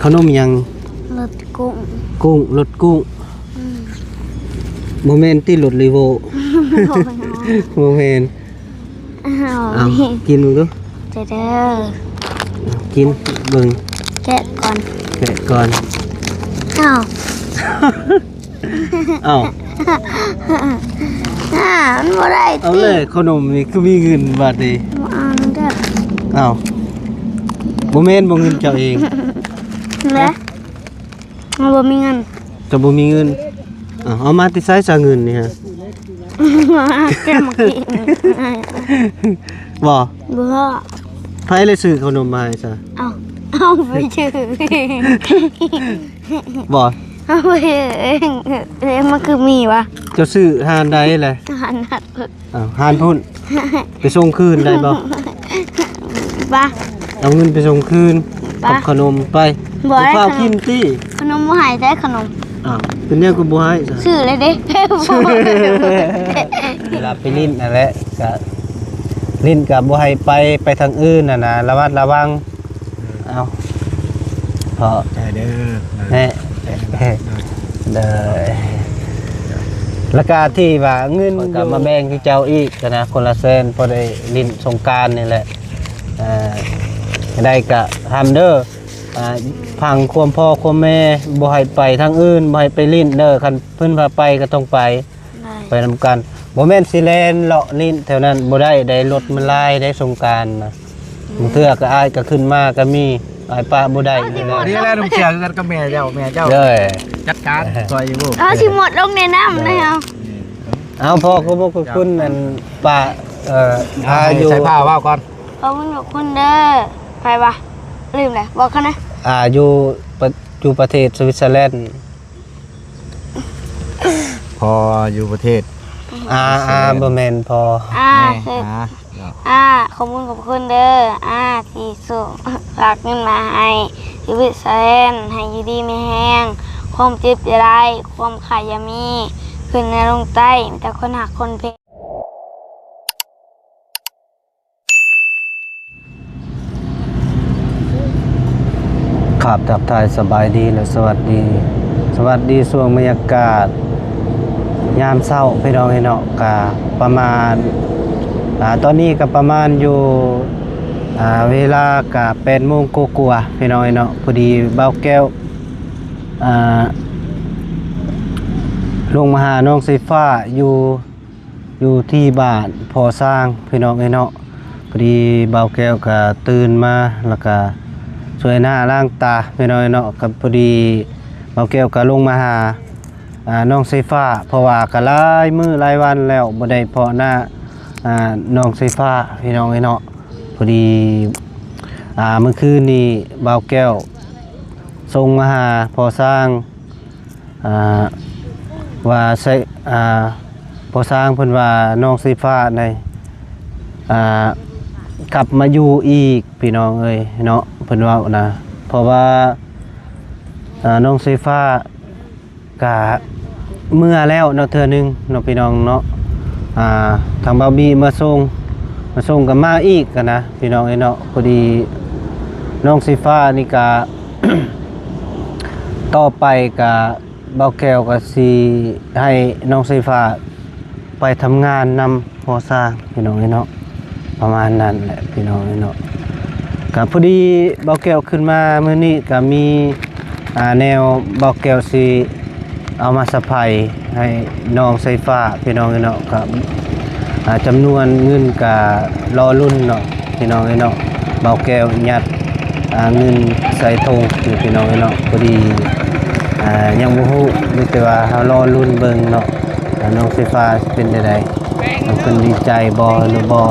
ขนมยังรถกุ้งรถกุ้งโมเมนต์ที่รถรีโวโมเมนต์เอากินมึงดูเด้อกินเบิ่งแกะก่อนอ้าวมันบ่ได้เอาเลยขนมนี่คือมีเงินบาทดีอ้าวโมเมนต์บ่เงินเจ้าเองนะมันบ่มีเงินจะบ่มีเงินเอามาที่ไสซะเงินนี่ฮะแกมากินบ่บ่ไผเลยซื้อขนมมาให้ซะเอาไปชื่อบ่เอาไปมันคือมีวะเจ้าซื้อหานใดแหละหานหัดหานพุ่นไปส่งคืนได้บ่เอาเงินไปส่งคืนกับขนมไปข้าวกินติขนมบ่ให้ได้ขนมเป็นเนี่ยกูบ่ให้ซะซื้อเลยเด้เวลาไปลิ้นนั่นแหละก็ลิ้นก็บ่ให้ไปทางอื่นน่ะนะระมัดระวังเอาพอเด้อแม่เด้อแล้วก็ที่ว่าเงินก็มาแบ่งที่เจ้าอีกนะคนละแสนพอได้ลิ้นสงกรานต์นี่แหละได้ก็ทำเด้อพังความพ่อความแม่บ่ให้ไปทางอื่นบ่ให้ไปลิ้นเด้อคันเพิ่นพาไปก็ต้องไปนำกันบ่แม่นสิแลนเลาะลิ้นแถวนั้นบ่ได้รถมันลายได้สงกรานต์นะบางเทื่อก็อายก็ขึ้นมาก็มีอายป้าบ่ได้นี่แหละนี่แหละน้องเชียร์กันกับแม่เจ้าเด้อจัดการซอยอยู่บ่สิหมดลงในน้ำเลยเอาพ่อก็บ่ขอบคุณนั่นป้าอยู่ใส่ผ้าว่าวก่อนขอบคุณเด้อไปวะลืมเลยบอกเขานะอยู่ประเทศสวิตเซอร์แลนด์พออยู่ประเทศบ่แม่นพอขอบคุณเด้อที่ส่งฝากเงินมาให้สวิตเซอร์แลนด์ให้อยู่ดีไม่แห้งความเจ็บอย่าได้ความขายอย่ามีขึ้นในลงใต้มีแต่คนหักคนเพขับทักทายสบายดีและสวัสดีช่วงบรรยากาศยามเช้าพี่น้องเนาะกะประมาณตอนนี้ก็ประมาณอยู่เวลากะ8 โมงกว่าพี่น้องเนาะพอดีเบาแก้วลงมาหาน้องไฟฟ้าอยู่ที่บ้านพอสร้างพี่น้องเนาะพอดีเบาแก้วก็ตื่นมาแล้วก็ช่วยหน้าล้างตาพี่น้องเนาะกับพอดีเบาแก้วก็ลงมาหาน้องไฟฟ้าเพราะว่าก็หลายมื้อหลายวันแล้วบ่ได้เพาะหน้าน้องไฟฟ้าพี่น้องเนาะพอดีเมื่อคืนนี้เบาแก้วส่งมาหาพอสร้างว่าใช้พอสร้างเพิ่นว่าน้องไฟฟ้าในกลับมาอยู่อีกพี่น้องเอ้ยเนาะเพิ่นว่านะเพราะว่าน้องไฟฟ้ากะเมื่อแล้วเนาะเทื่อนึงเนาะพี่น้องเนาะทางบาบี้มาส่งกันมาอีกกันนะพี่น้องเนาะพอดีน้องไฟฟ้านี่กะ ต่อไปกะเบาแก้วก็สิให้น้องไฟฟ้าไปทำงานนำพอสร้างพี่น้องเนาะประมาณนั้นแหละพี่น้องเนาะก็พอดีเบาแก้วขึ้นมามื้อนี้ก็มีแนวเบาแก้วสิเอามาสะพายให้น้องไฟฟ้าพี่น้องเนาะก็จำนวนเงินก็รอรุ่นเนาะพี่น้องเนาะเบาแก้วยัดเงินใส่ธงอยู่พี่น้องเนาะพอดียังบ่ฮู้มีแต่ว่าเฮารอรุ่นเบิ่งเนาะน้องไฟฟ้าเป็นจังได๋เพิ่นดีใจบ่หรือบ่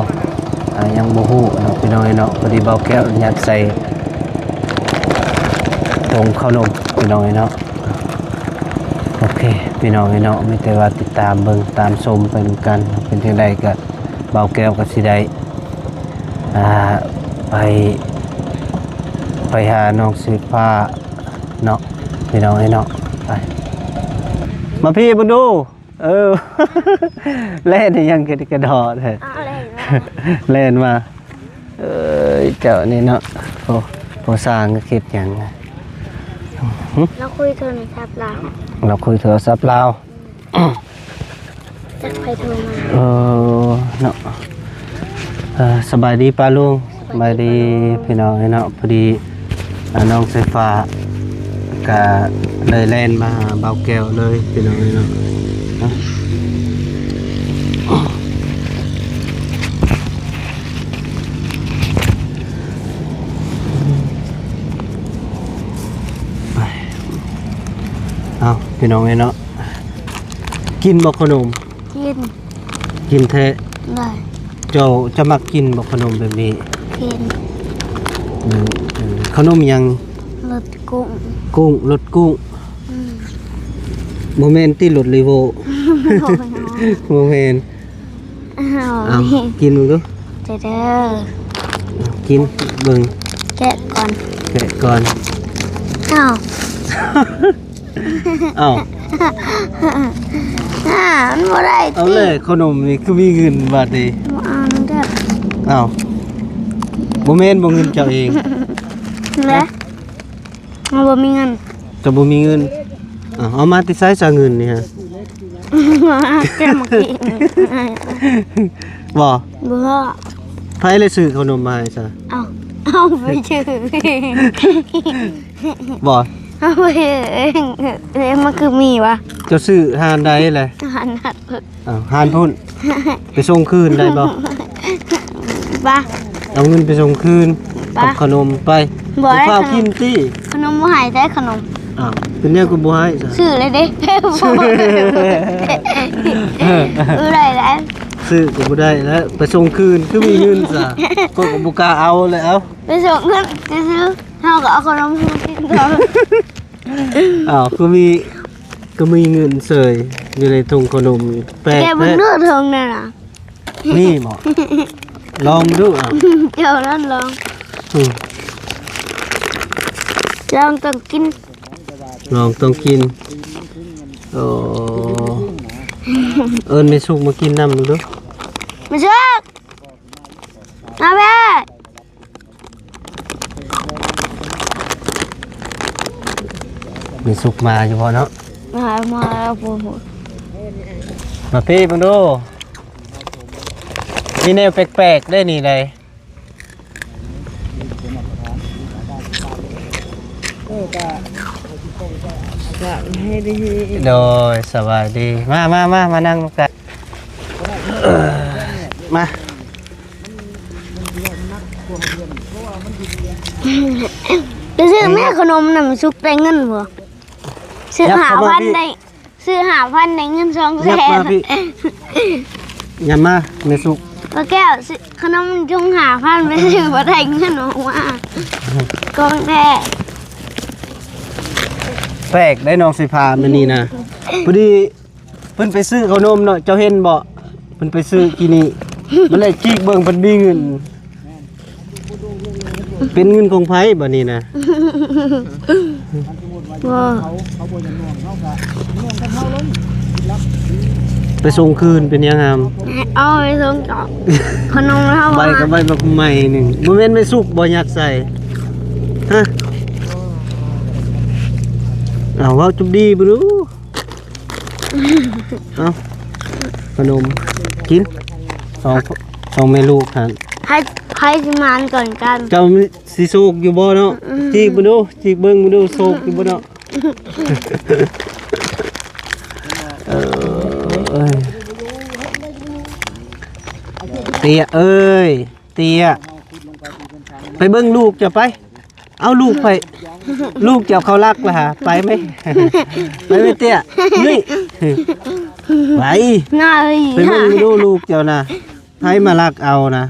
ยังบ่ฮู้เนาะพี่น้องเนาะพอดีเบาแก้วยัดใส่ธงขนมพี่น้องเนาะโอเคพี่น้องเนาะมีแต่ว่าติดตามเบิ่งตามชมไปกันเป็นจังได๋ก็เบาแก้วก็สิได้ไปหาน้องไฟฟ้าเนาะพี่น้องเนาะไปมาพี่มาดูเล่นยังกระดอแท้เล่นมาเจ้านี่เนาะพอสร้างก็คิดอย่าง เราคุยโทรศัพท์เรา เราคุยโทรศัพท์ลาว จะไปโทรมา เนาะสบายดีป้าลุงสบายดีพี่น้องเนาะพอดีน้องไฟฟ้าก็เลยแล่นมาหาเบาแก้วเลยพี่น้องเนาะเอาพี่น้องเนาะกินบ่ขนม กิน กินแท้ ได้ เจ้าจะมักกินบ่ขนมแบบนี้ กิน ขนมหยัง รสกุ้ง กุ้งรสกุ้งโมเมนต์ที่รถรีโวโมเมนต์เอากินมึงดู เด้อ กินเบิ่ง แกะก่อน แกะก่อน อ้าว เอ้า มันบ่ได้ เอาเลยขนมนี่คือมีเงินบาทนี้ เอาเด้อ เอ้าโมเมนต์บ่เงินเจ้าเอง นะมันบ่มีเงิน เจ้าบ่มีเงินเอามาติใช้ซะเงินนี่ฮะ แกมากิน บ่ บ่ ไผเลยซื้อขนมมาให้ซะ เอาไปชื่อ บ่ เอาไปเองมันคือมีวะ เจ้าซื้อหานใดแหละ หันหัด หานพุ่นไปส่งคืนได้บ่ บ้า เอาเงินไปส่งคืน ไป กับขนมไป บ่ได้ ข้าว ขนม กินสิ ขนมบ่หายได้ขนม อ้าวเป็นเนี่ยกูบ่ให้ซะ ซื้อเลยเด้อะไรแล้ว ซื้อก็บ่ได้แล้วไปส่งคืนคือมีเงินซะก็บ่กล้าเอาแล้ว ไปส่งเงินซื้อเฮาก็เอาขนมมากินก่อน อ้าวก็มีเงินเสยอยู่ในถุงขนมแปลก แกบ่ แท้ เลือกทงนั่นน่ะ นี่หมอลองดูอ้าว เจ้านั่นลอง อืม ลองต้องกิน ลองต้องกินโอ้เอิ้นไม่สุกมากินน้ำดู มาเชิกมาแม่ ไม่สุกมาอยู่พอเนาะ มาแล้วปู มาพี่เบิ่งดูมีแนวแปลกๆได้นี่เลยโดยสบายดีมานั่งกันมา ไปซื้อแม่ขนมน่ะมันซุกได้เงินบ่ซื้อ5,000ได้ซื้อ5,000ได้เงิน2แส ยับมาน พี่ยับมาไม่สุก ป้าแก้วซื้อขนมจุง5,000ไปซื้อบ่ได้เงินออกมากองแท้ แปลกได้น้องสิพามันนี่นะพอดีเพิ่นไปซื้อขนมเนาะเจ้าเห็นบ่เพิ่นไปซื้อกินี่มันเลยจีกเบิ่งเพิ่นมีเงินเป็นเงินของไผบ่นี่นะ บ่ ไปส่งคืนเป็นยังงาม เอาไปส่งต่อขนมแล้ว ใบ ว่า กับใบบักใหม่หนึงบ่แม่นไม่สุกบ่ยัดใส่ฮะเอาเว้าจุบดีบ่รู้เอาขนมกินสองแม่ลูกหั่น ให้สิมานก่อนกัน เจ้าสิโศกอยู่บ่เนาะจีกบ่ดูจีกเบิ่งบ่ดูโศกอยู่บ่เนาะเอ้ยเตี้ยเอ้ยเตี้ยไปเบิ่งลูกจะไปเอาลูกไปลูกเจ้าเขารักล่ะฮะไปไหมไปไหมเตี้ยนี่ไป น่าเลย ไปเบิ่งดูลูกเจ้านะให้มารักเอานะ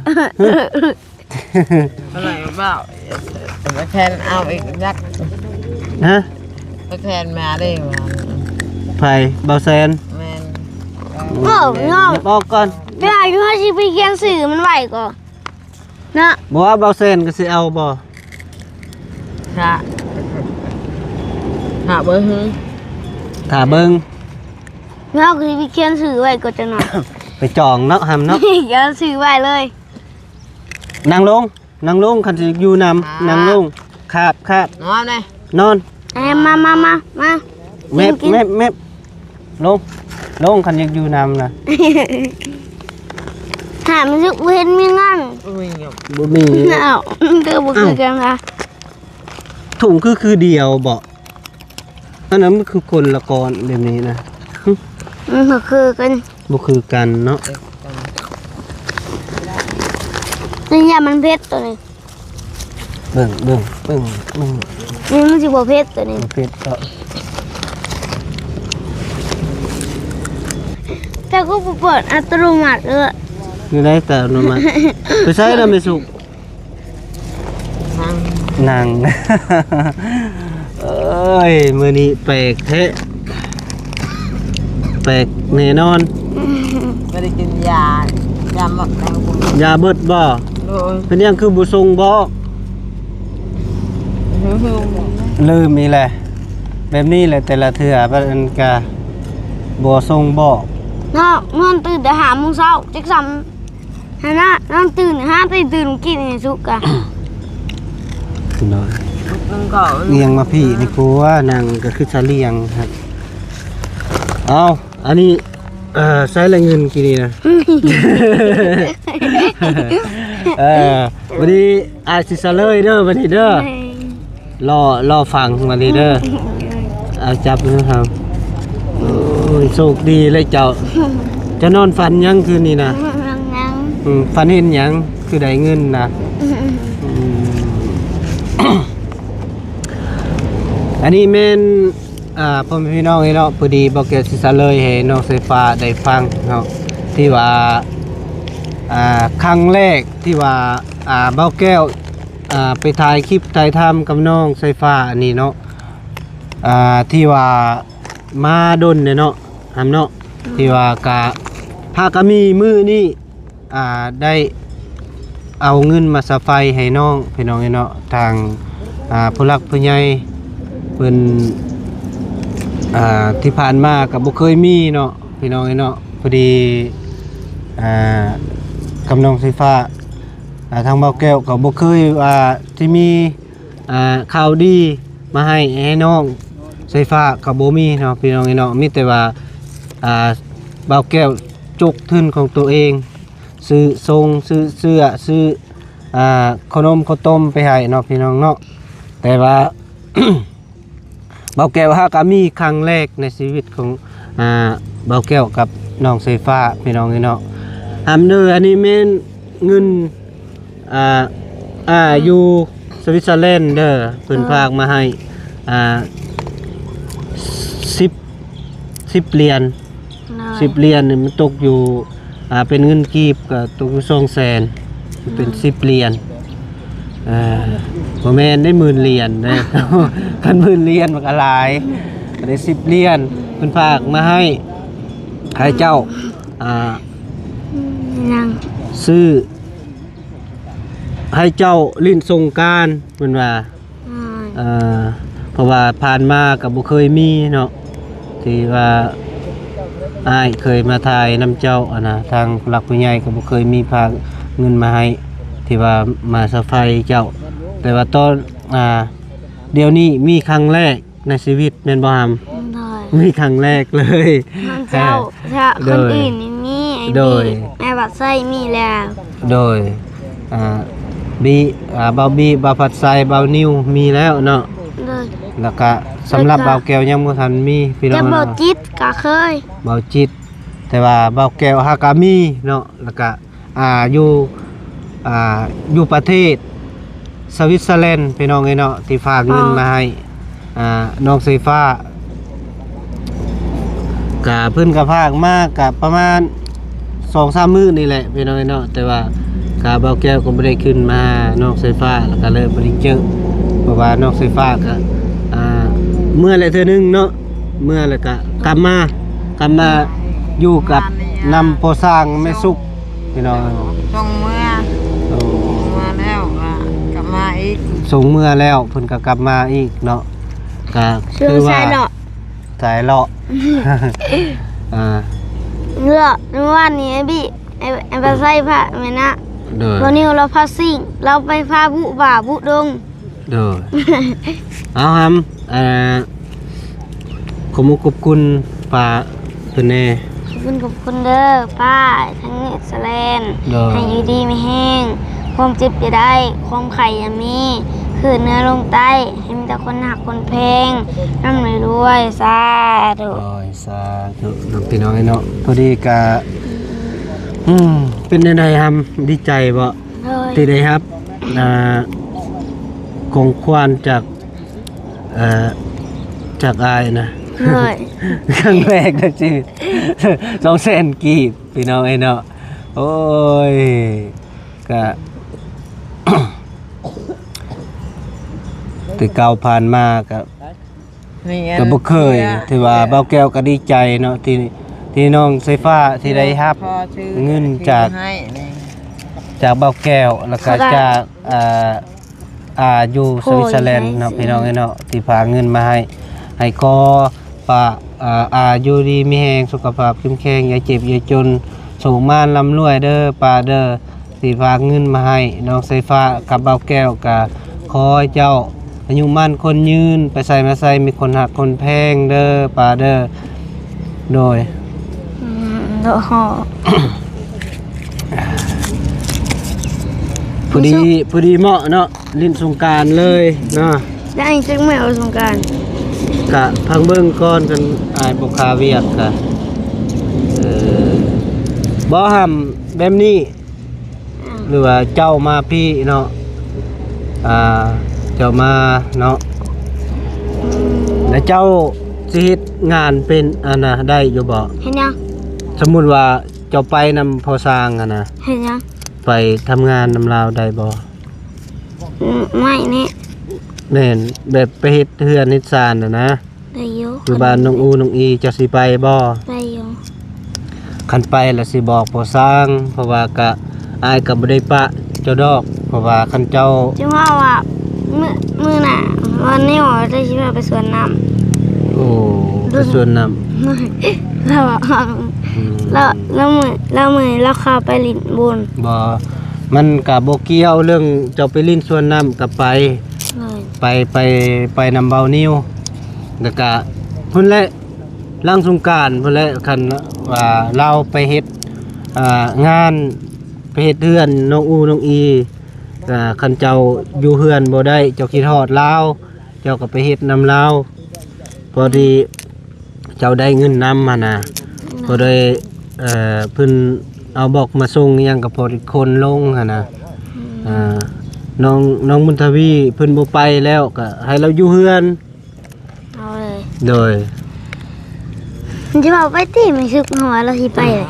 อะไรเปล่ามาแทนเอาอีกยักษ์ ฮะ มาแทนมาได้มา ไผ่เบาแซน แมน โอ้เงา บอกก่อน เวลาอยู่ให้ชีไปเขียนสื่อมันไหวก่อนนะ บอกว่าเบาแซนก็สิเอาบ่ ค่ะหาเบอร์ฮึ ถ้าเบิ่ง เงาคือไปเขียนสื่อไหวก็จะนอน ไปจองเนาะหำเนาะ เขียนสื่อไหวเลย นั่งลงคันสิอยู่นำนั่งลงคาบ นอนเลย นอน มาแม่ลงคันอยากอยู่นำนะ ถามมันสึกเห็นมีงาน อุ้ยเงียบ บ่มี อ้าวคือบ่คือกันค่ะ ถุงคือเดียวบ่อันนั้นมันคือคนละกรแบบนี้นะ มันก็คือกัน บ่คือกันเนาะ นี่ยามันเพชรตัวนี้ เบิ่ง นี่มันสิบ่เพชรตัวนี้ ประเภทก็ แต่ก็บ่เปิดอัตโนมัติเลย คือได้แต่นมาไปใช้แล้วไม่สุก นั่ง นาง เอ้ยมื้อนี้แปลกแท้แปลกแน่นอน ไม่ได้กินยาหมดแรงคุณ ยาเบิดบ่ โดย เป็นยังคือบ่ทรงบ่ลืมอีแหละแบบนี้แหละแต่ละเทื่อมันก็บ่ทรงบ่ นอนตื่นแต่5 โมงเช้าจักซ้ำหั่นน่ะนอนตื่น5ไปตื่นกินนี่สุกอะ น้อย นึงก็ เลียงมาพี่นี่กูว่านางก็คือจะเลียงครับเอาอันนี้ใช้แรงเงินกี่ดีนะ วันนี้อาจสิเลยเด้อวันนี้เด้อรอฟังวันนี้เด้อเอาจับนะครับโอ้ยโชคดีเลยเจ้าจะนอนฝันยังคืนนี้นะ ยัง ฝันเห็นหยังคือได้เงินนะอันนี้แม่นพ่อแม่พี่น้องเนาะพอดีบอกเกี่ยวสิซะเลยให้น้องไฟฟ้าได้ฟังเนาะที่ว่าครั้งแรกที่ว่าเบ้าแก้วไปถ่ายคลิปถ่ายทำกับน้องไฟฟ้าอันนี้เนาะที่ว่ามาดนเนี่ยเนาะทำเนาะที่ว่ากะพากะมีมือนี่ได้เอาเงินมาสะไฟให้น้องพี่น้องเนาะทางผู้หลักผู้ใหญ่เพิ่นที่ผ่านมากับบ่เคยมีเนาะพี่น้องเนาะพอดีกำนองไฟฟ้าทางเบาแก้วก็บ่เคยที่มีข่าวดีมาให้น้องไฟฟ้าก็บ่มีเนาะพี่น้องเนาะมีแต่ว่าเบาแก้วจกทุนของตัวเองซื้อทรงซื้อเสื้อซื้อขนมข้าวต้มไปให้เนาะพี่น้องเนาะแต่ว่า เบาแก้วก็มีครั้งแรกในชีวิตของเบาแก้วกับน้องไฟฟ้าพี่น้องเนาะเด้ออันนี้แม่นเงินอยู่สวิตเซอร์แลนด์เด้อเพิ่นฝากมาให้10เหรียญ10เหรียญนี่มันตกอยู่เป็นเงินกีบก็ตกอยู่200,000เป็น10เหรียญบ่แม่นได้10,000เหรียญเด้อ คัน10,000เหรียญมันก็หลายได้10เหรียญเพิ่นฝากมาให้เจ้ายัง ซื้อให้เจ้าลิ้นสงกรานต์เพิ่นว่าเพราะว่าผ่านมาก็บ่เคยมีเนาะที่ว่าอ้ายเคยมาถ่ายน้ำเจ้านะทางผู้หลักผู้ใหญ่ก็บ่เคยมีพากเงินมาให้ที่ว่ามาสะไฟเจ้าแต่ว่าตอนเดี๋ยวนี้มีครั้งแรกในชีวิตแม่นบ่ฮัมมีครั้งแรกเลย เจ้าคนอื่นนี่มีไอ้นี่แม่บัดไส้มีแล้ว โดยเบาบีเบาผัดไซเบานิ้วมีแล้วเนาะแล้วก็สำหรับเบาแก้วยังบ่ทันมีพี่น้อง จะเบาจิตก็เคย เบาจิตแต่ว่าเบาแก้วฮากามีเนาะแล้วก็อยู่ประเทศสวิตเซอร์แลนด์พี่น้องเนาะที่ฝากเงินมาให้น้องไฟฟ้ากะเพิ่นก็พากมากกะประมาณ 2-3 มื้อนี่แหละพี่น้องเนาะแต่ว่ากะเบาแก้วก็บ่ได้ขึ้นมาน้องไฟฟ้าแล้วก็เลยบ่ได้เจอเพราะว่าน้องไฟฟ้าก็เมื่อไรเทื่อนึงเนาะเมื่อแล้วก็กลับมาอยู่กับนำพอสร้างแม่สุกพี่น้อง ส่งเมื่อแล้วกลับมาอีก ส่งเมื่อแล้วเพิ่นก็กลับมาอีกเนาะก็คือว่าสายเลาะ เลือกนึกว่านี่ไอ้บี้ไอ้บัดไส้พระแม่นะวันนี้เราพาซิ่งเราไปพาบุบ่าบุดง เด้อ เอาห ขอบคุณป้าเพิ่นแน่ ขอบคุณเด้อป้าทั้งเนเธอร์แลนด์ เด้อ ให้อยู่ดีไม่แห้งความเจ็บจะได้ความไข่อย่ามีคือเนื้อลงใต้ให้มีแต่คนหักคนเพลงร่ำรวยสาธุ โอ้ยสาธุน้องพี่น้องเนาะพอดีกะเป็นยังไงครับดีใจบ่ เลย ที่ได้ครับของควานจากอายนะ เลย ครั้งแรกในชีวิต200,000 กีบพี่น้องเนาะโอ้ยกะ ที่เก่าผ่านมากับก็บ่เคยที่ว่าเบาแก้วก็ดีใจเนาะที่น้องไฟฟ้าที่ได้รับเงินจากเบาแก้วแล้วก็จากอยู่สวิตเซอร์แลนด์เนาะพี่น้องเนาะที่ฝากเงินมาให้ก็ป้าอยู่ดีมีแรงสุขภาพเข้มแข็งอย่าเจ็บอย่าจนสูงม่านร่ำรวยเด้อป้าเด้อที่ฝากเงินมาให้น้องไฟฟ้ากับเบาแก้วก็ขอให้เจ้าอายุมั่นคนยืนไปใส่มาใส่มีคนหักคนแพงเด้อป้าเด้อโดย โอ้โห พอดีเหมาะเนาะลิ้นสงกรานต์เลยเนาะ ได้จักแมวสงกราร กะพังเบิ่งก่อนกันอายบ่คาเวียกกะบ่ห้ำแบบนี้หรือว่าเจ้ามาพี่เนาะเจ้ามาเนาะแล้วเจ้าสิเฮ็ดงานเป็นน่ะได้อยู่บ่ เห็นยัง สมมุติว่าเจ้าไปนำพอสร้างนะ เห็นยัง ไปทำงานนำลาวได้บ่ ไม่เนี่ย แม่นแบบไปเฮ็ดเฮือนเฮ็ดศาลน่ะนะ ได้อยู่ อยู่บ้านน้องอูน้องอีจะสิไปบ่ ได้อยู่ คันไปแล้วสิบอกพอสร้าง เพราะว่ากะอายก็บ่ได้ปะเจ้าดอก เพราะว่าคันเจ้า จึงว่ามือน่ะวันนี้ว่าจะชิพาไปสวนน้ โอ้ไปสวนน้ำ ำแล้วแล้วมือแล้วเข้าไปลิ้นบุญ บ่มันก็บ่เกี่ยวเรื่องเจ้าไปลิ้นสวนน้ำก็ไป เลย ไปนำเบานิ้วแล้วก็พุ่นแหละหลังสงกรานต์พุ่นแหละคันว่าเราไปเฮ็ดงานไปเฮ็ดเฮือนน้องอูน้องอีคันเจ้าอยู่เฮือนบ่ได้เจ้าคิดฮอดลาวเจ้าก็ไปเฮ็ดนำลาวพอดีเจ้าได้เงินนำมานะพอได้เพิ่นเอาบอกมาส่งอิหยังก็พอได้คนลงหั่นน่ะน้องบุญทวีเพิ่นบ่ไปแล้วก็ให้เราอยู่เฮือน เอาเลย โดย มันจะบอกไปตีไม่ซึกหัวเราที่ไปเลย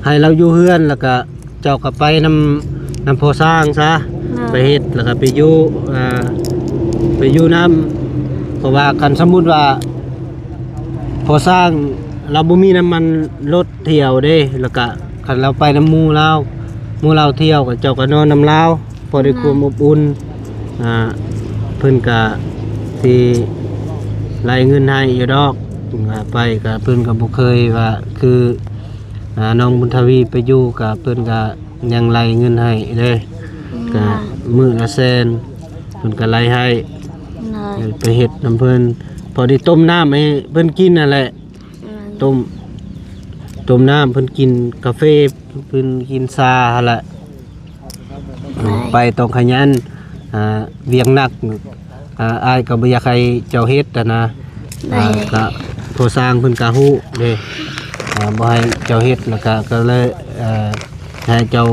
ให้เราอยู่เฮือนแล้วก็เจ้าก็ไปนำพอสร้างซะไปเฮ็ดแล้วก็ไปอยู่นำเพราะว่าคันสมมุติว่าพอสร้างเราบ่มีน้ำมันรถเที่ยวเด้แล้วก็คันเราไปน้ำหมู่เราเที่ยวก็เจ้าก็นอนน้ำลาวพอได้ความอบอุ่นเพิ่นก็สิไล่เงินให้อยู่ดอกไปก็เพิ่นก็บ่เคยว่าคือน้องบุญทวีไปอยู่ก็เพิ่นก็ยังไล่เงินให้เด้ก็มื้อละแสนเพิ่นก็ไล่ให้ เลย ไปเฮ็ดน้ำเพิ่นพอได้ต้มน้ำให้เพิ่นกินนั่นแหละต้มน้ำเพิ่นกินกาแฟเพิ่นกินชาหั่นแหละไปต้องขยันเวียงหนักอายก็บ่อยากให้เจ้าเฮ็ดนะก็โทรสร้างเพิ่นก็ฮู้เด้บ่ให้เจ้าเฮ็ดแล้วก็เลยให้เจ้า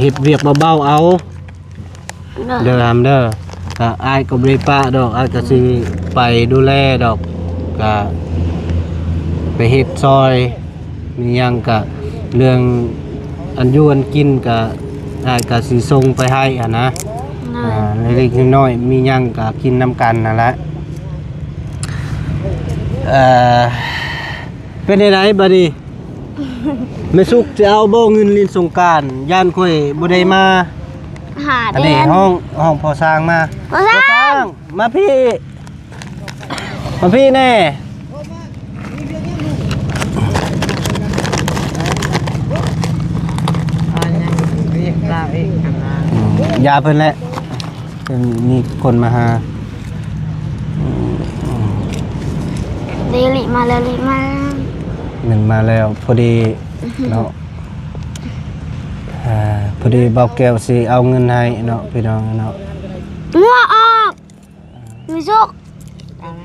เฮ็ดเวียกเบาๆเอาเด้อเด้อก็อายก็บ่ได้ปะดอกอายก็สิไปดูแลดอกก็ไปเฮ็ดซอยมีหยังก็เรื่องอันอยู่อันกินก็อายก็สิส่งไปให้นะเล็กๆน้อยๆมีหยังก็กินนำกันนั่นแหละเป็นไดบัดนี้ แม่สุกจะเอาบ่เงินลินสงกรานต์ย่านค่อยบ่ได้มา หา อัน เด่ นี้ น ห้องพอสร้างมา พอสร้าง มาพี่แน่ เอายังเรียกเราอีกอันนะ ยาเพิ่นแหละ มีคนมาหา เดลิมาแล้วลิมา หนึ่งมาแล้วพอดีเนาะพอดีเบาแก้วสิเอาเงินให้เนาะพี่น้องเนาะ งัวออกมีโชค เอาไหม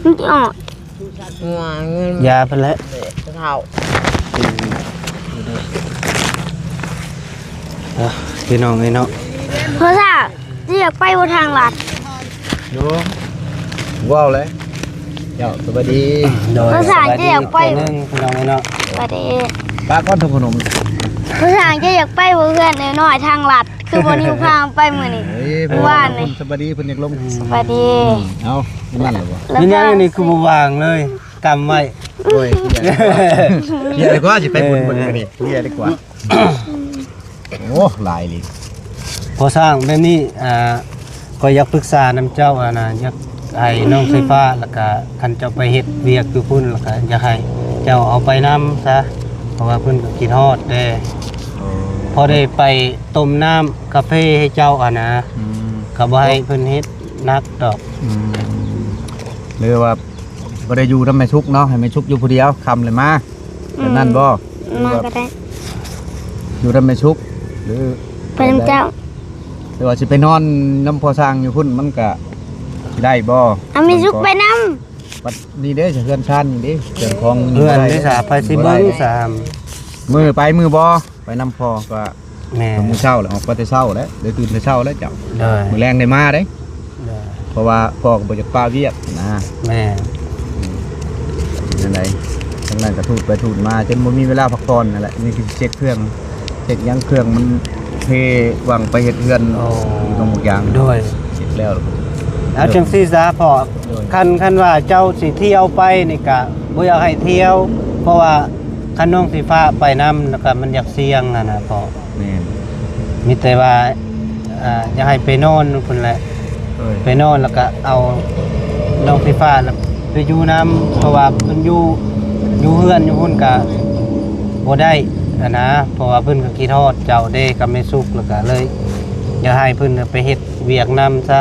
มันจะออก งัวเงิน ยาไปแล้ว เท่า พี่น้องเนาะ เพราะถ้าเรียกไปบนทางลัด โยว้าวเลยเจ้าสวัสดี โดย ภาษาจะอยากไป ตัวหนึงพี่น้องเนาะ ประเดี๋ยว ป้าก้อนทงขนม ภาษาจะอยากไปบนเพื่อนน้อยๆทางลัด คือบนนิ้วพางไปมือนี่ เฮ้ย เมื่อวานนี่ สวัสดีเพิ่นอยากลง ประเดี๋ยว เอานั่นเหรอวะ แล้ว นี่ ก็ ยังนี่คือบ่วางเลยกำไว้ โอ้ยเฮียดีกว่าสิไปบุญบุญกันนี่เฮียดีกว่าโอ้หลายเลย พอสร้างแบบนี้ก็อยากปรึกษานำเจ้านะอยากให้น้องไฟฟ้าแล้วก็คันเจ้าไปเฮ็ดเวียกอยู่พุ่นแล้วก็อยากให้เจ้าเอาไปนำซะเพราะว่าเพิ่นก็กินฮอดเด้พอได้ไปต้มน้ำกาแฟให้เจ้านะก็บ่ให้เพิ่นเฮ็ดนักดอก หรือว่าบ่ได้อยู่ทำไมชุกเนาะให้ไม่ชุกอยู่ผู้เดียวคำเลยมาแต่นั่นบ่ มาก็ได้ อยู่ทำไมชุกหรือ ไปน้ำเจ้า หรือว่าสิไปนอนน้ำพอสร้างอยู่พุ่นมันก็สิได้บ่ เอามีซุกไปน้ วัดนี่เด้เฮือนชานนี่เด้เรื่องของ เพื่อนได้สาไปสิเบิ่งสาม มือไปมือบ่ไปนำพอก็ แม่ มื้อเช้าแล้วออกไปแต่เช้าแล้วได้ตื่นแต่เช้าแล้วเจ้า เด้อ มื้อแรงได้มาเด้ เด้อ เพราะว่าพ่อก็บ่อยากป้าเวียกนะ แม่ นั่นไดทั้งนั้นก็ทูดไปทูดมาจนบ่มีเวลาพักผ่อนนั่นแหละนี่คือเช็คเครื่องเช็คยังเครื่องมันเทวางไปเฮ็ดเฮือน โอ้ ตรงหมดอย่าง ด้วย เสร็จแล้ว เอาจังซี่ซะพอ โดย คันว่าเจ้าสิเที่ยวไปนี่ก็บ่อยากให้เที่ยว เพราะว่าคันน้องสีฟ้าไปนํแล้วก็มันอยากเสี่ยงนะพอ แม่น มีแต่ว่าอยากให้ไปนอนพุ่นแหละ เอ้ย ไปนอนแล้วก็เอาน้องสีฟ้าแล้วไปอยู่น้ำเพราะว่าเพิ่นอยู่เฮือนอยู่พุ่นก็บ่ได้นะเพราะว่าเพิ่นก็คิดฮอดเจ้าเด้ก็ไม่สุขแล้วก็เลยอยากให้เพิ่นไปเฮ็ดเวียกนํซะ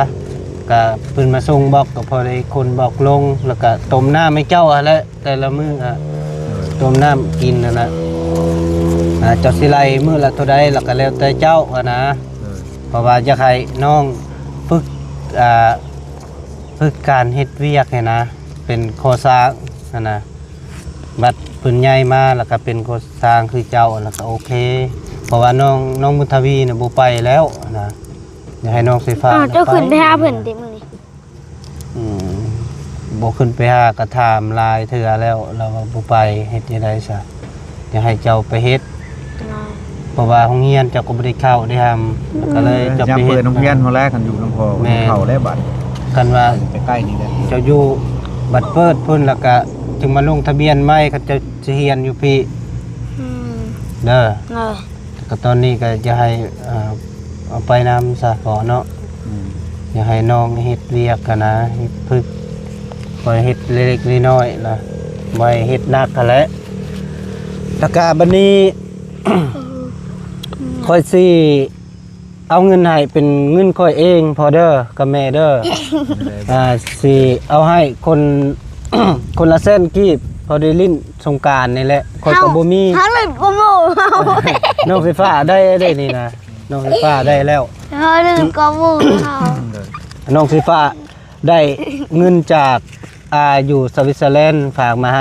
ก็เพิ่นมาส่งบอกก็พอได้คนบอกลงแล้วก็ต้มน้ำให้เจ้าอะแหละแต่ละมื้อต้มน้ำกินนั่นน่ะเจ้าสิไล่มื้อละเท่าใดแล้วก็แล้วแต่เจ้าอะนะเพราะว่าอยากให้น้องฝึกฝึกการเฮ็ดเวียกให้นะเป็นโคสร้างนั่นนะบัดเพิ่นใหญ่มาแล้วก็เป็นโคสร้างคือเจ้าแล้วก็โอเค เพราะว่าน้องบุญทวีเนี่ยบ่ไปแล้วนะอยากให้น้องไฟฟ้า ำเจ้าขึ้นไปหาเพิ่นติมือนี่ อืมบ่ขึ้นไปหากระถามลายเถื่อแล้วเราว่าบ่ไปเฮ็ดจังได๋ซะอยากให้เจ้าไปเฮ็ดเพราะว่าโรงเรียนเจ้าก็บ่ได้เข้าได้ทำแล้วก็เลยเจะ ยาม ไปเฮ็ เปิ ด ดโรงเรียนหัวแรกกันอยู่น้ำพอ แม่ เข้าแล้วบัด กันว่า ใกล้ๆนี่แหละ เจ้าอยู่บัตรเปิดพุ่นแล้วก็จึงมาลงทะเบียนใหม่เขาจะเฮียนอยู่พี่ อืม เด้อ เลย ก็ตอนนี้ก็จะให้เอาไปนำซะก่อนเนาะ อยากให้น้องเฮ็ดเวียกกันนะเฮ็ดพึกคอยเฮ็ดเล็กๆน้อยๆนะบ่ให้เฮ็ดหนักกันแหละแล้วก็บัดนี้ ค่อยสิเอาเงินให้เป็นเงินค่อยเองพอเด้อกับแม่เด้อ สิเอาให้คน คนละเส้นกีบพอได้ลิ้นสงกรานต์นี่แหละค่อยก็บ่มี เฮาเลยบ่โมเฮา น้องไฟฟ้าได้นี่นะน้องไฟฟ้าได้แล้ว เฮาเลยก็บ่เฮา น้องไฟฟ้าได้เงินจากอยู่สวิตเซอร์แลนด์ฝากมาใ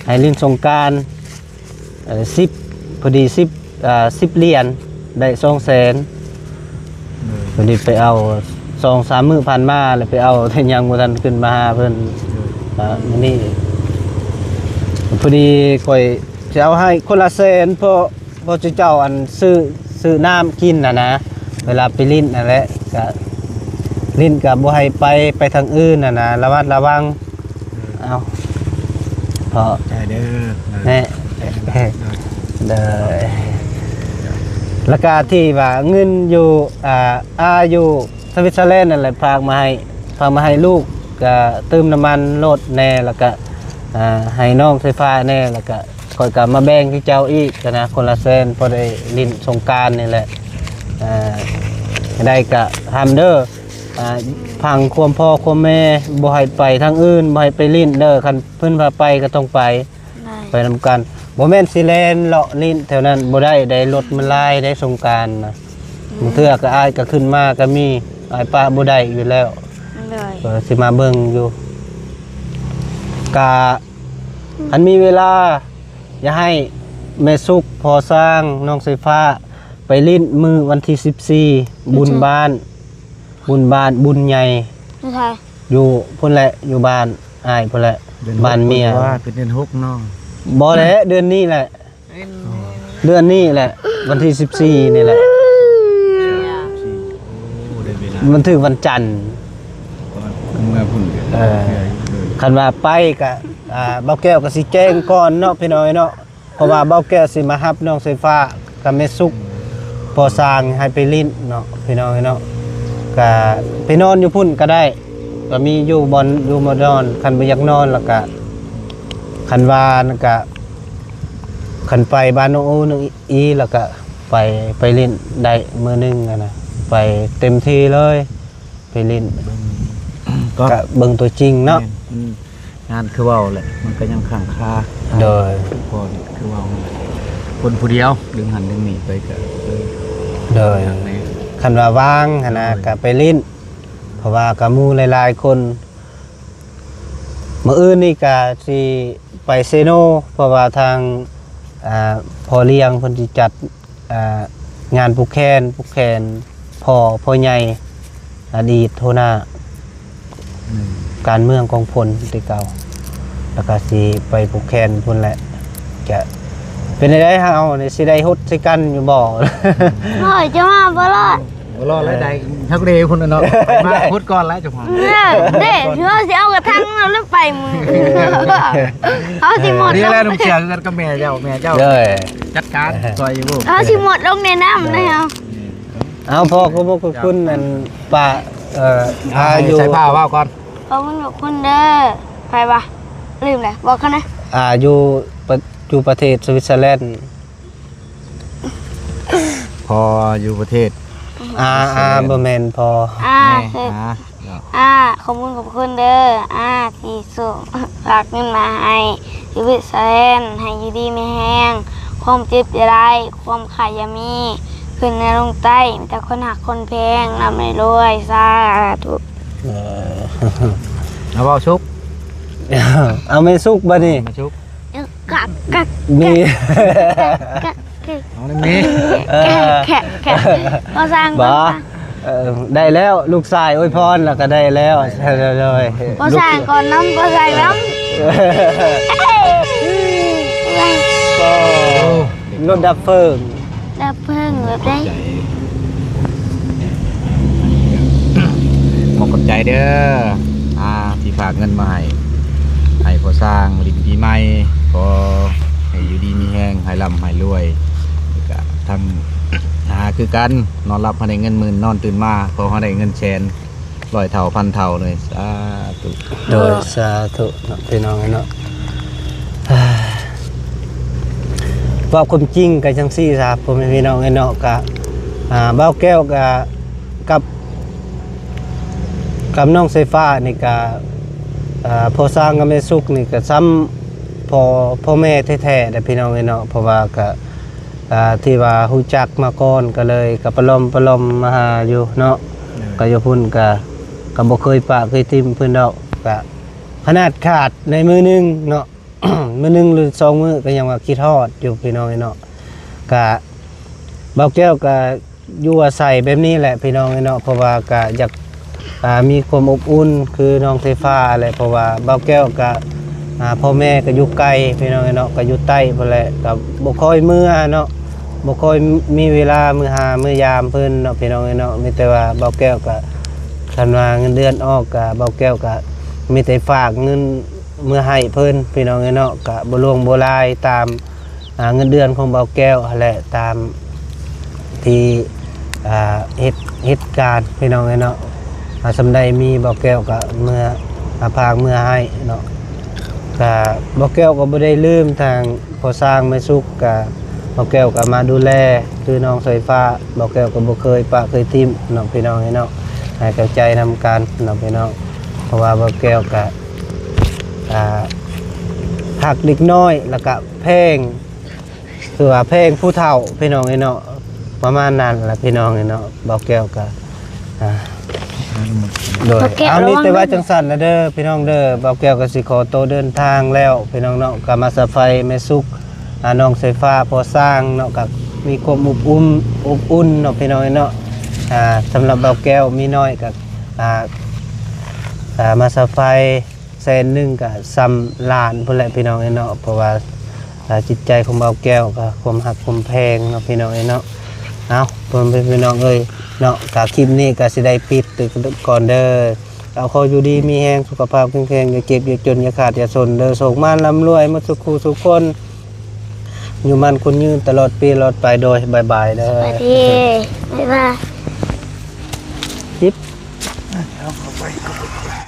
ห้ลิ้นสงกรานต์10พอดี10เหรียญได้ 200,000พอดีไปเอา 2-3 มื้อผ่านมาแล้วไปเอาแต่ยังบ่ทันขึ้นมาหาเพิ่นมื้อนี้พอดีข่อยจะเอาให้คนละแสนเพราะเจ้าอันซื้อน้ำกินนะเวลาไปลิ้นนั่นแหละก็ลิ้นก็บ่ให้ไปทางอื่นนะระมัดระวังเอาเพราะ ใช่เด้อ แน่เด้อแล้วก็ที่ว่าเงินอยู่อยู่สวิตเซอร์แลนด์นั่นแหละฝากมาให้ลูกก็เติมน้ำมันรถแน่แล้วก็ให้น้องไฟฟ้าแน่แล้วก็คอยกลับมาแบ่งที่เจ้าอีกนะคนละแสนพอได้ลิ้นสงกรานต์นี่แหละ ได้ก็ทำเด้อพังความพ่อความแม่บ่ให้ไปทางอื่นบ่ให้ไปลิ้นเด้อคันเพิ่นพาไปก็ต้องไป ได้ ไปนำกันบ่แม่นสิแลนเลาะลิ้นแถวนั้นบ่ได้รถมันลายได้สงกรานต์นะบางเทื่อก็อายก็ขึ้นมาก็มีอายป้าบ่ได้อยู่แล้ว เลย ก็สิมาเบิ่งอยู่กะอันมีเวลาอย่าให้แม่สุกพอสร้างน้องไฟฟ้าไปลิ้นมือวันที่14บุญบ้านบุญใหญ่ ไม่ใช่ อยู่พุ่นแหละอยู่บ้านอ้ายพุ่นแหละบ้านเมีย ว่าเป็นเดือน6เนาะ บ่แหละเดือนนี้แหละ เดือนนี้แหละ วันที่14นี่แหละ โอ้ได้เวลา มันถึงวันจันทร์ เมื่อพุ่น คันว่าไปก็เบาแก้วก็สิแจ้งก่อนเนาะพี่น้อยเนาะเพราะว่าเบาแก้วสิมารับน้องไฟฟ้ากับแม่สุกพอสร้างให้ไปลิ้นเนาะพี่น้อยเนาะก็ไปนอนอยู่พุ่นก็ได้ก็มีอยู่บอนอยู่มานอนคันบ่อยากนอนแล้วก็คันว่านั่นก็คันไปบ้านน้องโอนึงอีแล้วก็ไปลิ้นได้มื้อนึงอะนะไปเต็มที่เลยไปลิ้น ก็ ก็เบิ่งตัวจริงเนาะ งานคือเว้าแหละมันก็ยังข้างคา โดย พอนี่คือเว้าคนผู้เดียวดึงหันดึงหนีไปก็ โดยคันว่าว่างหั้นนะก็ไปลิ้นเพราะว่ากับหมู่หลายๆคนมื้ออื่นนี่ก็สิไปเซโนเพราะว่าทางพอเลี้ยงเพิ่นสิจัดงานผูกแขนพ่อใหญ่อดีตโทนาการเมืองของพลที่เก่าแล้วก็สิไปผูกแขนพุ่นแหละจะเป็นได้เฮานี่สิได้ฮดสิกันอยู่บ่ พ่อจะมาบ่รอด รอแล้วได้ทักเดย์คนเนาะมาพูดก่อนแล้วจ้ะพ่อ เด้เชื่อสิเอากระทั่งแล้วไปมือเขาสิหมด นี่ ล แหละ ง น้ำเสียกันกับแม่เจ้า เด้อ จัดการซอยอยู่บ่ เขาสิหมดลงในน้ำเลยเอา เอาพ่อก็บอกกับคุณนั่นป้าอายุ ใส่ผ้าว่าก่อน ขอบคุณคุณเด้อใครวะลืมเลยบอกเขานะ อยู่ประเทศสวิตเซอร์แลนด์ พออยู่ประเทศ บ่แม่นพอ คือ อ่า ขอบคุณเด้อที่ส่งฝากเงินมาให้ชีวิตแสนให้อยู่ดีไม่แห้งความเจ็บจะได้ความขายยามีขึ้นในลงใต้มีแต่คนหักคนแพงนำไม่รวยสาธุ เอาเบาชุก เอาไม่สุกบ่นี่ มาชุก กัก มี เอาเลยมี แค่ก็สร้าง บ่ได้แล้วลูกชายอวยพรแล้วก็ได้แล้วใช่เลย ก็สร้างก่อนน้ำก็สร้างน้ำ รถดับเพลิง ดับเพิ่งแบบได้ ขอบใจเด้อที่ฝากเงินมาให้พอสร้างลิ้นปีใหม่พอให้อยู่ดีมีแห้งให้ร่ำให้รวยก็ทั้งคือกันนอนรับให้ได้เงินหมื่นนอนตื่นมาพอให้ได้เงินแสน100 เท่าพันเท่าเลยสาธุ โดยสาธุเนาะพี่น้องเนาะว่าความจริงกับจังซี่ครับผมพี่น้องเนาะกะเบ้าแก้วกับน้องไฟฟ้านี่กะพอสร้างกับแม่สุกนี่ก็ซ้ำพ่อแม่แท้ๆแต่พี่น้องเนาะเพราะว่าก็ที่ว่าฮู้จักมาก่อนก็เลยก็ประลมมาหาอยู่เนาะก็อยู่พุ่นก็บ่เคยปะเคยทิมเพิ่นดอกก็ขนาดขาดในมือนึงเนาะ มื้อนึงหรือ2มื้อก็ยังว่าคิดฮอดอยู่พี่น้องเนาะก็เบาแก้วก็อยู่อาศัยแบบนี้แหละพี่น้องเนาะเพราะว่าก็อยากมีความอบอุ่นคือน้องไฟฟ้าอะไรเพราะว่าเบาแก้วก็พ่อแม่ก็อยู่ไกลพี่น้องเนาะก็อยู่ใต้พุ่นแหละก็บ่ค่อยมื้อเนาะบ่ค่อยมีเวลามื้อยามเพิ่นเนาะพี่น้องเนาะมีแต่ว่าเบาแก้วก็คันว่าเงินเดือนออกก็เบาแก้วก็มีแต่ฝากเงินเมื่อให้เพิ่นพี่น้องเนาะก็บ่ลวงบ่ลายตามเงินเดือนของเบาแก้วแหละตามที่เหตุการณ์พี่น้องเนาะสำใดมีเบาแก้วก็เมื่อพากเมื่อให้เนาะก็เบาแก้วก็บ่ได้ลืมทางพอสร้างแม่สุกก็ เบาแก้วก็มาดูแลคือน้องสายฟ้าเบาแก้วก็บ่เคยปะเคยทิ่มน้องพี่น้องเนาะให้เข้าใจนำกันน้องพี่น้องเพราะว่าเบาแก้วก็หักเด็กน้อยแล้วก็เพลงคือว่าเพลงผู้เฒ่าพี่น้องเนาะประมาณนั้นแหละพี่น้องเนาะเบาแก้วก็โดยเอานี้แต่ว่าจังสันนะเด้อพี่น้องเด้อเบาแก้วก็สิขอโตวเดินทางแล้วพี่น้องเนาะก็มาสะไฟแม่สุกน้องไฟฟ้าพอสร้างเนาะกับมีความอบอุ่นเนาะพี่น้องเนาะสำหรับเบาแก้วมีน้อยกับมาสะไฟแสนหนึ่งกับซ้ำล้านพุ่นแหละพี่น้องเนาะเพราะว่าจิตใจของเบาแก้วก็ความหักความแพงเนาะพี่น้องเนาะเอาเพิ่นเป็นพี่น้องเอ้ยเนาะกะคลิปนี้ก็สิได้ปิดก่อนเด้อเอาขออยู่ดีมีแฮงสุขภาพแข็งแรงอย่าเจ็บอย่าจนอย่าขาดอย่าสนเด้อโศกมานร่ำรวยหมดทุกคู่ทุกคนอยู่มันคนยืนตลอดปีตลอดไปโดยบายเด้อ สวัสดีบ๊ายบาย จิ๊บ